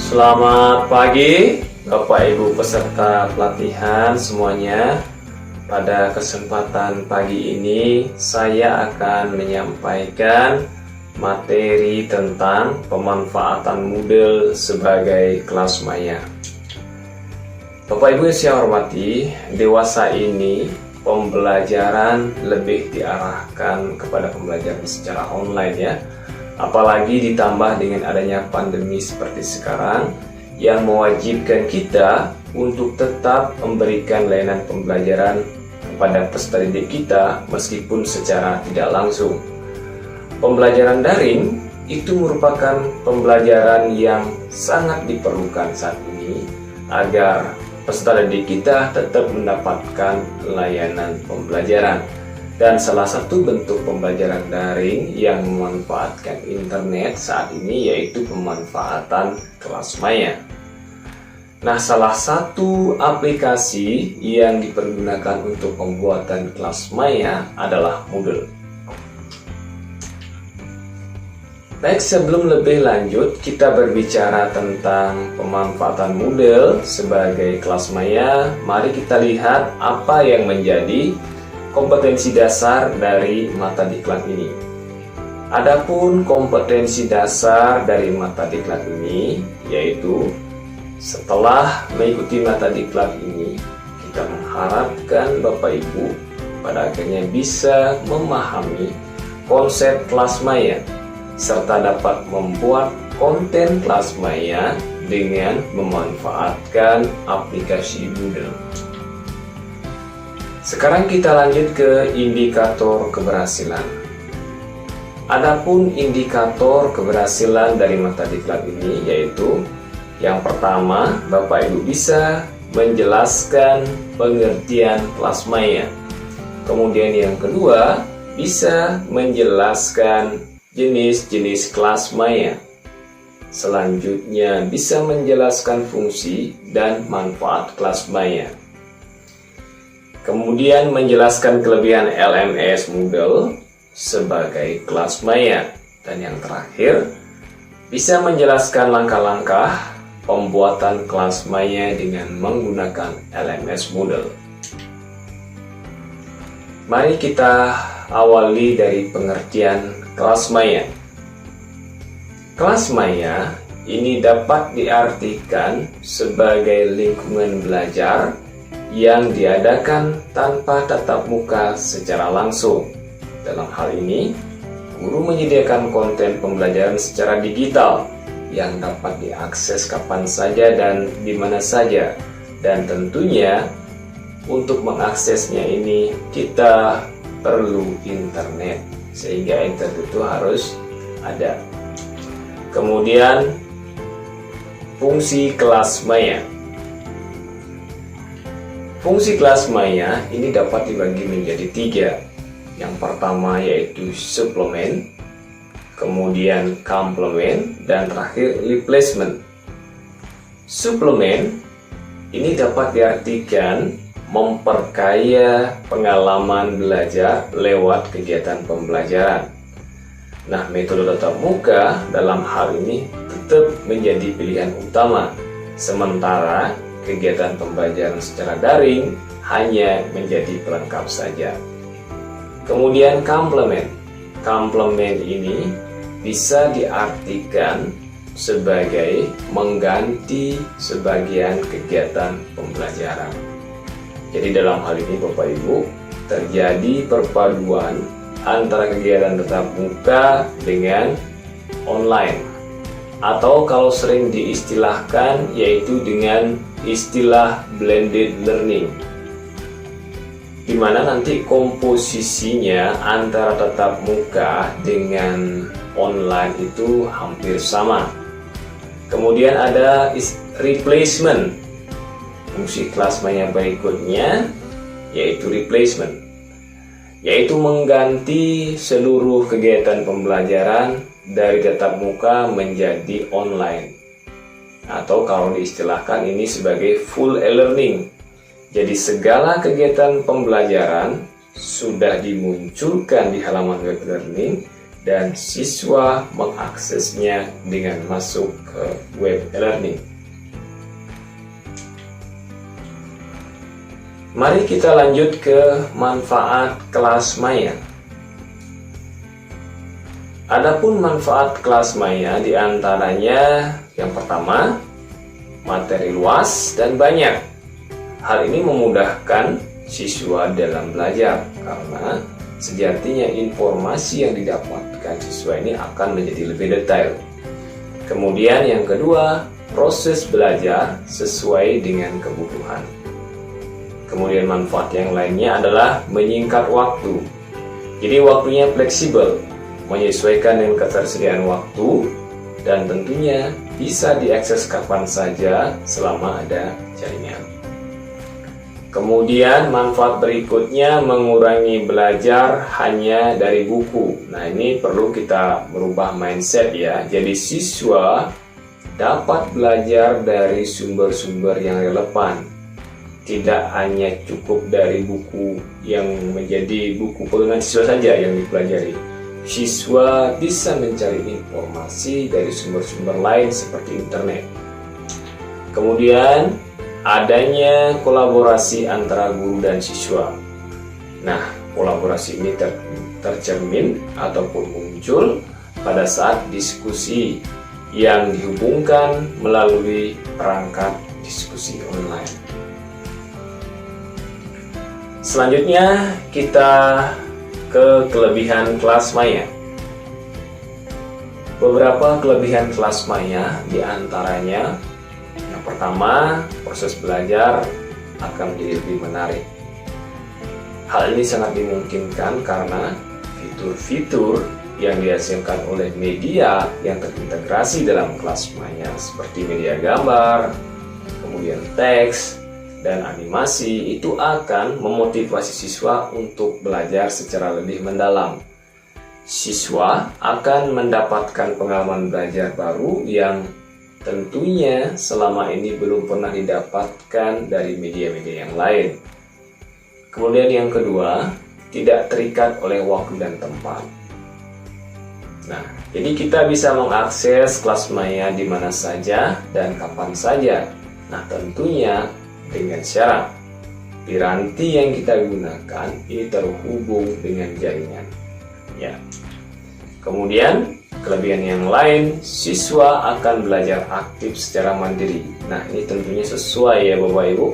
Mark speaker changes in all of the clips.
Speaker 1: Selamat pagi Bapak Ibu peserta pelatihan semuanya. Pada kesempatan pagi ini saya akan menyampaikan materi tentang pemanfaatan Moodle sebagai kelas maya. Bapak Ibu yang saya hormati, dewasa ini pembelajaran lebih diarahkan kepada pembelajaran secara online ya. Apalagi ditambah dengan adanya pandemi seperti sekarang yang mewajibkan kita untuk tetap memberikan layanan pembelajaran kepada peserta didik kita meskipun secara tidak langsung. Pembelajaran daring itu merupakan pembelajaran yang sangat diperlukan saat ini agar peserta didik kita tetap mendapatkan layanan pembelajaran. Dan salah satu bentuk pembelajaran daring yang memanfaatkan internet saat ini yaitu pemanfaatan kelas maya. Nah, salah satu aplikasi yang dipergunakan untuk pembuatan kelas maya adalah Moodle. Baik, sebelum lebih lanjut kita berbicara tentang pemanfaatan Moodle sebagai kelas maya, mari kita lihat apa yang menjadi kompetensi dasar dari mata diklat ini. Adapun kompetensi dasar dari mata diklat ini yaitu setelah mengikuti mata diklat ini, kita mengharapkan Bapak Ibu pada akhirnya bisa memahami konsep kelas maya serta dapat membuat konten kelas maya dengan memanfaatkan aplikasi Moodle. Sekarang kita lanjut ke indikator keberhasilan. Adapun indikator keberhasilan dari mata diklat ini yaitu yang pertama, Bapak Ibu bisa menjelaskan pengertian kelas maya. Kemudian yang kedua, bisa menjelaskan jenis-jenis kelas maya. Selanjutnya, bisa menjelaskan fungsi dan manfaat kelas maya. Kemudian menjelaskan kelebihan LMS Moodle sebagai kelas maya. Dan yang terakhir, bisa menjelaskan langkah-langkah pembuatan kelas maya dengan menggunakan LMS Moodle. Mari kita awali dari pengertian kelas maya. Kelas maya ini dapat diartikan sebagai lingkungan belajar yang diadakan tanpa tatap muka secara langsung. Dalam hal ini, guru menyediakan konten pembelajaran secara digital yang dapat diakses kapan saja dan di mana saja. Dan tentunya untuk mengaksesnya ini kita perlu internet, sehingga internet itu harus ada. Kemudian fungsi kelas maya. Fungsi kelas maya ini dapat dibagi menjadi 3. Yang pertama yaitu suplemen, kemudian komplement, dan terakhir replacement. Suplemen ini dapat diartikan memperkaya pengalaman belajar lewat kegiatan pembelajaran. Nah, metode tatap muka dalam hal ini tetap menjadi pilihan utama, sementara kegiatan pembelajaran secara daring hanya menjadi pelengkap saja. Kemudian komplement. Komplement ini bisa diartikan sebagai mengganti sebagian kegiatan pembelajaran. Jadi dalam hal ini Bapak Ibu terjadi perpaduan antara kegiatan tatap muka dengan online, atau kalau sering diistilahkan yaitu dengan istilah blended learning, di mana nanti komposisinya antara tatap muka dengan online itu hampir sama. Kemudian ada replacement. Fungsi kelas maya berikutnya yaitu replacement, yaitu mengganti seluruh kegiatan pembelajaran dari tatap muka menjadi online, atau kalau diistilahkan ini sebagai full e-learning. Jadi segala kegiatan pembelajaran sudah dimunculkan di halaman web learning dan siswa mengaksesnya dengan masuk ke web e-learning. Mari kita lanjut ke manfaat kelas maya. Adapun manfaat kelas maya diantaranya yang pertama, materi luas dan banyak. Hal ini memudahkan siswa dalam belajar karena sejatinya informasi yang didapatkan siswa ini akan menjadi lebih detail. Kemudian yang kedua, proses belajar sesuai dengan kebutuhan. Kemudian manfaat yang lainnya adalah menyingkat waktu. Jadi waktunya fleksibel, menyesuaikan dengan ketersediaan waktu, dan tentunya bisa diakses kapan saja selama ada jaringan. Kemudian manfaat berikutnya mengurangi belajar hanya dari buku. Nah, ini perlu kita merubah mindset ya. Jadi siswa dapat belajar dari sumber-sumber yang relevan. Tidak hanya cukup dari buku yang menjadi buku pegangan siswa saja yang dipelajari. Siswa bisa mencari informasi dari sumber-sumber lain seperti internet. Kemudian adanya kolaborasi antara guru dan siswa. Nah, kolaborasi ini tercermin ataupun muncul pada saat diskusi yang dihubungkan melalui perangkat diskusi online. Selanjutnya kita ke kelebihan kelas maya. Beberapa kelebihan kelas maya diantaranya yang pertama, proses belajar akan menjadi lebih menarik. Hal ini sangat dimungkinkan karena fitur-fitur yang dihasilkan oleh media yang terintegrasi dalam kelas maya seperti media gambar, kemudian teks, dan animasi itu akan memotivasi siswa untuk belajar secara lebih mendalam. Siswa akan mendapatkan pengalaman belajar baru yang tentunya selama ini belum pernah didapatkan dari media-media yang lain. Kemudian yang kedua, tidak terikat oleh waktu dan tempat. Nah, jadi kita bisa mengakses kelas maya di mana saja dan kapan saja. Nah, tentunya dengan syarat piranti yang kita gunakan ini terhubung dengan jaringan. Ya. Kemudian kelebihan yang lain, siswa akan belajar aktif secara mandiri. Nah, ini tentunya sesuai ya Bapak Ibu,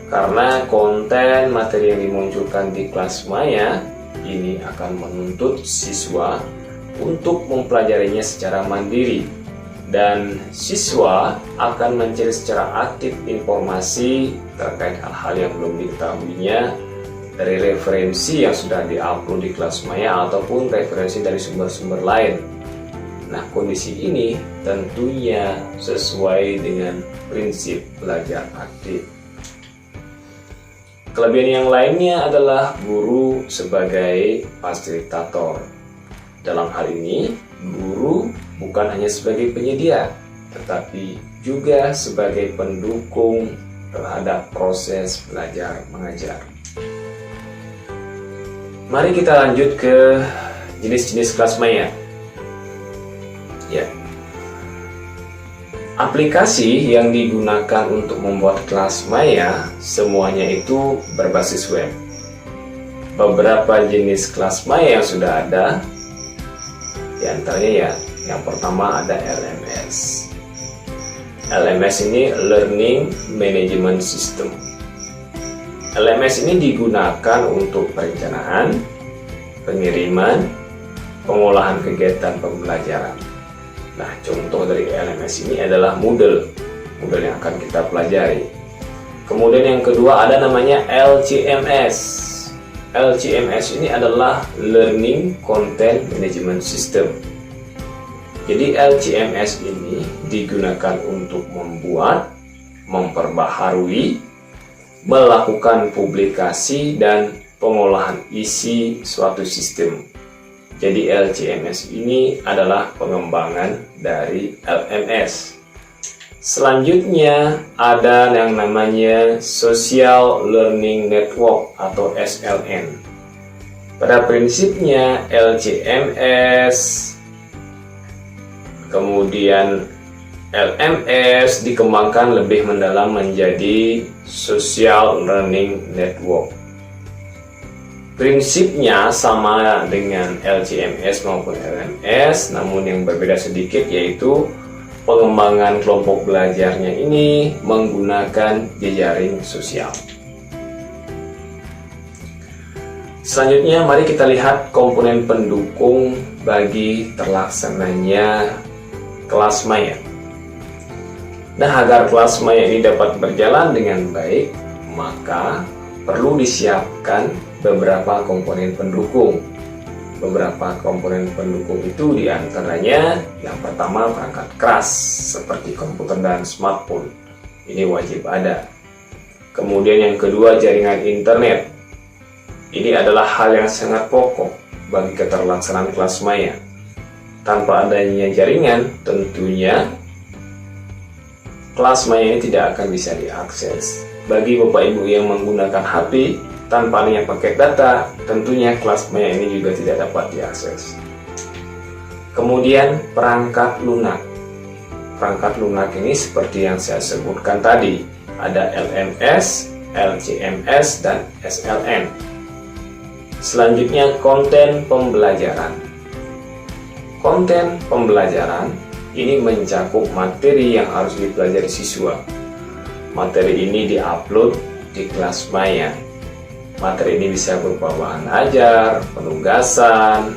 Speaker 1: karena konten materi yang dimunculkan di kelas maya ini akan menuntut siswa untuk mempelajarinya secara mandiri. Dan siswa akan mencari secara aktif informasi terkait hal-hal yang belum diketahuinya dari referensi yang sudah diupload di kelas maya ataupun referensi dari sumber-sumber lain. Nah, kondisi ini tentunya sesuai dengan prinsip belajar aktif. Kelebihan yang lainnya adalah guru sebagai fasilitator. Dalam hal ini, guru bukan hanya sebagai penyedia, tetapi juga sebagai pendukung terhadap proses belajar mengajar. Mari kita lanjut ke jenis-jenis kelas maya. Ya. Aplikasi yang digunakan untuk membuat kelas maya semuanya itu berbasis web. Beberapa jenis kelas maya yang sudah ada, di antaranya ya, yang pertama ada LMS. LMS ini Learning Management System. LMS ini digunakan untuk perencanaan, pengiriman, pengolahan kegiatan pembelajaran. Nah, contoh dari LMS ini adalah Moodle yang akan kita pelajari. Kemudian yang kedua ada namanya LCMS. LCMS ini adalah Learning Content Management System. Jadi LCMS ini digunakan untuk membuat, memperbaharui, melakukan publikasi dan pengolahan isi suatu sistem. Jadi LCMS ini adalah pengembangan dari LMS. Selanjutnya ada yang namanya Social Learning Network atau SLN. Pada prinsipnya LCMS, kemudian LMS dikembangkan lebih mendalam menjadi Social Learning Network. Prinsipnya sama dengan LCMS maupun LMS, namun yang berbeda sedikit yaitu pengembangan kelompok belajarnya ini menggunakan jejaring sosial. Selanjutnya, mari kita lihat komponen pendukung bagi terlaksananya kelas maya. Nah, agar kelas maya ini dapat berjalan dengan baik, maka perlu disiapkan beberapa komponen pendukung. Beberapa komponen pendukung itu diantaranya yang pertama perangkat keras seperti komputer dan smartphone. Ini wajib ada. Kemudian yang kedua jaringan internet. Ini adalah hal yang sangat pokok bagi keterlaksanaan kelas maya. Tanpa adanya jaringan, tentunya kelas maya ini tidak akan bisa diakses. Bagi Bapak Ibu yang menggunakan HP tanpa adanya paket data, tentunya kelas maya ini juga tidak dapat diakses. Kemudian perangkat lunak. Perangkat lunak ini seperti yang saya sebutkan tadi, ada LMS, LCMS, dan SLN. Selanjutnya konten pembelajaran. Konten pembelajaran ini mencakup materi yang harus dipelajari siswa. Materi ini diupload di kelas maya. Materi ini bisa berupa bahan ajar, penugasan,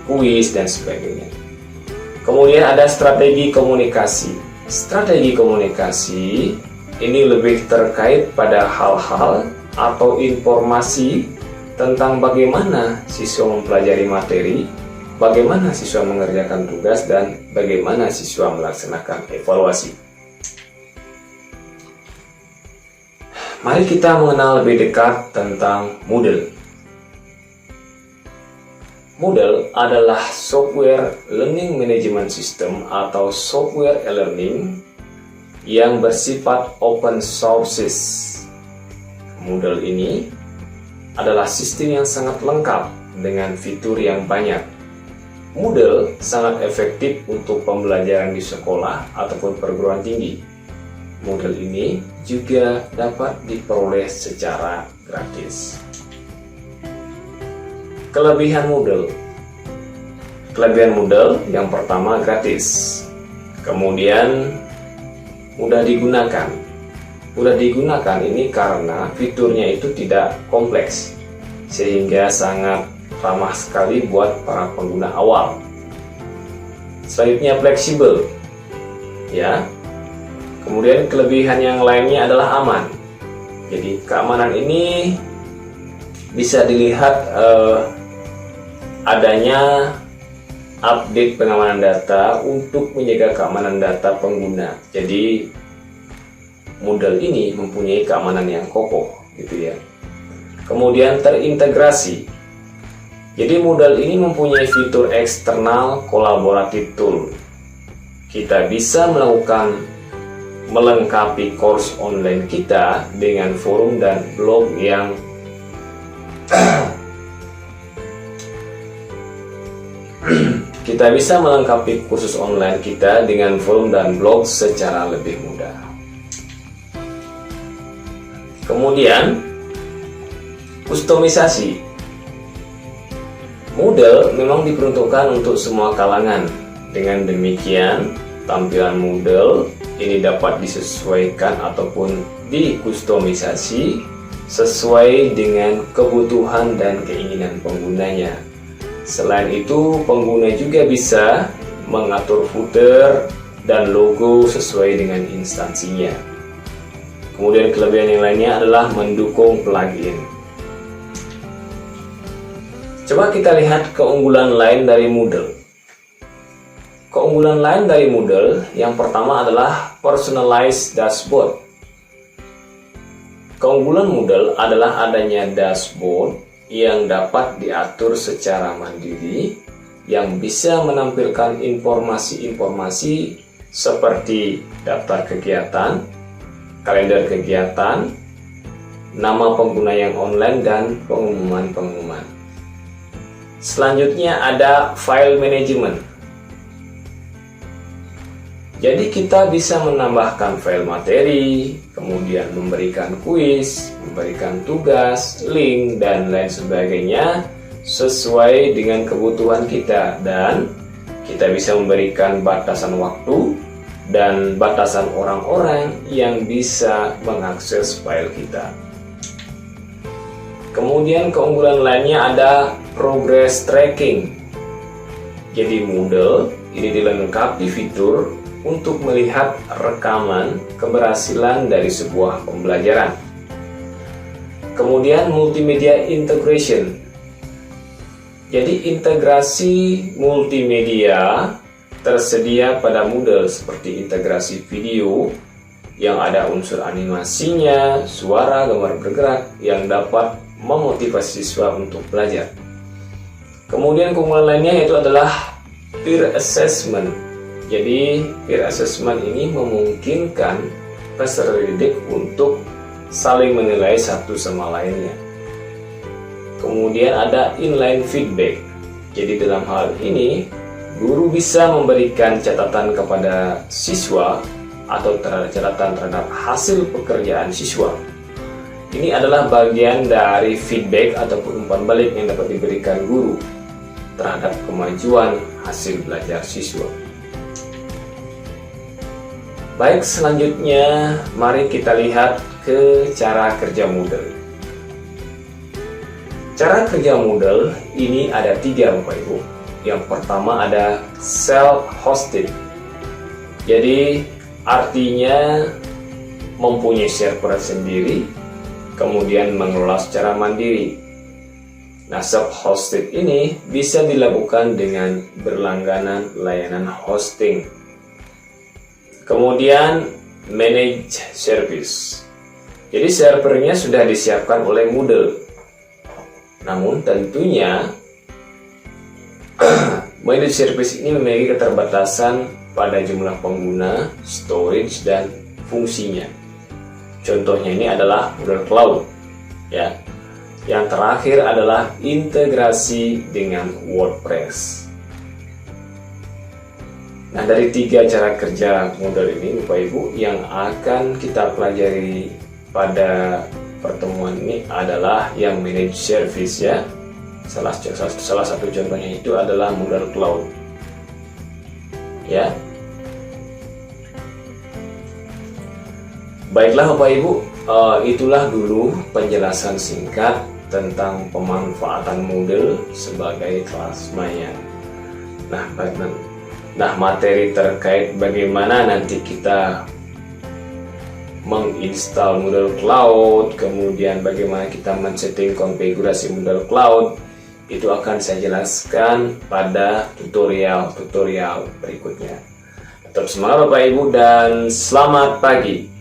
Speaker 1: kuis, dan sebagainya. Kemudian ada strategi komunikasi. Strategi komunikasi ini lebih terkait pada hal-hal atau informasi tentang bagaimana siswa mempelajari materi, bagaimana siswa mengerjakan tugas, dan bagaimana siswa melaksanakan evaluasi. Mari kita mengenal lebih dekat tentang Moodle. Moodle adalah software learning management system atau software e-learning yang bersifat open sources. Moodle ini adalah sistem yang sangat lengkap dengan fitur yang banyak. Moodle sangat efektif untuk pembelajaran di sekolah ataupun perguruan tinggi. Moodle ini juga dapat diperoleh secara gratis. Kelebihan Moodle. Kelebihan Moodle yang pertama gratis. Kemudian mudah digunakan. Mudah digunakan ini karena fiturnya itu tidak kompleks, sehingga sangat ramah sekali buat para pengguna awal. Selanjutnya fleksibel. Ya. Kemudian kelebihan yang lainnya adalah aman. Jadi keamanan ini bisa dilihat adanya update pengamanan data untuk menjaga keamanan data pengguna. Jadi Moodle ini mempunyai keamanan yang kokoh, gitu ya. Kemudian terintegrasi. Jadi Moodle ini mempunyai fitur eksternal collaborative tool. Kita bisa melengkapi course online kita dengan forum dan blog yang kita bisa melengkapi kursus online kita dengan forum dan blog secara lebih mudah. Kemudian kustomisasi. Moodle memang diperuntukkan untuk semua kalangan. Dengan demikian, tampilan Moodle ini dapat disesuaikan ataupun dikustomisasi sesuai dengan kebutuhan dan keinginan penggunanya. Selain itu, pengguna juga bisa mengatur footer dan logo sesuai dengan instansinya. Kemudian kelebihan yang lainnya adalah mendukung plugin. Coba kita lihat keunggulan lain dari Moodle. Keunggulan lain dari Moodle yang pertama adalah personalized dashboard. Keunggulan Moodle adalah adanya dashboard yang dapat diatur secara mandiri, yang bisa menampilkan informasi-informasi seperti daftar kegiatan, kalender kegiatan, nama pengguna yang online, dan pengumuman-pengumuman. Selanjutnya ada file management. Jadi kita bisa menambahkan file materi, kemudian memberikan kuis, memberikan tugas, link, dan lain sebagainya sesuai dengan kebutuhan kita, dan kita bisa memberikan batasan waktu dan batasan orang-orang yang bisa mengakses file kita. Kemudian keunggulan lainnya ada progress tracking. Jadi Moodle ini dilengkapi fitur untuk melihat rekaman keberhasilan dari sebuah pembelajaran. Kemudian multimedia integration. Jadi integrasi multimedia tersedia pada Moodle seperti integrasi video yang ada unsur animasinya, suara, gambar bergerak yang dapat memotivasi siswa untuk belajar. Kemudian keunggulan lainnya yaitu adalah peer assessment. Jadi peer assessment ini memungkinkan peserta didik untuk saling menilai satu sama lainnya. Kemudian ada inline feedback. Jadi dalam hal ini guru bisa memberikan catatan kepada siswa atau catatan terhadap hasil pekerjaan siswa. Ini adalah bagian dari feedback ataupun umpan balik yang dapat diberikan guru terhadap kemajuan hasil belajar siswa. Baik, selanjutnya mari kita lihat ke cara kerja Moodle. Cara kerja Moodle ini ada 3 Bapak Ibu. Yang pertama ada self-hosted. Jadi artinya mempunyai server sendiri, kemudian mengelola secara mandiri. Nah, self-hosted ini bisa dilakukan dengan berlangganan layanan hosting. Kemudian managed service. Jadi servernya sudah disiapkan oleh Moodle. Namun tentunya managed service ini memiliki keterbatasan pada jumlah pengguna, storage, dan fungsinya. Contohnya ini adalah Moodle Cloud, ya. Yang terakhir adalah integrasi dengan WordPress. Nah, dari 3 cara kerja Moodle ini Bapak Ibu yang akan kita pelajari pada pertemuan ini adalah yang managed service, ya. Salah satu contohnya itu adalah Moodle Cloud, ya. Baiklah Bapak Ibu, itulah dulu penjelasan singkat tentang pemanfaatan Moodle sebagai kelas maya. Nah, materi terkait bagaimana nanti kita menginstal Moodle Cloud, kemudian bagaimana kita men-setting konfigurasi Moodle Cloud, itu akan saya jelaskan pada tutorial berikutnya. Tetap semangat Bapak Ibu dan selamat pagi.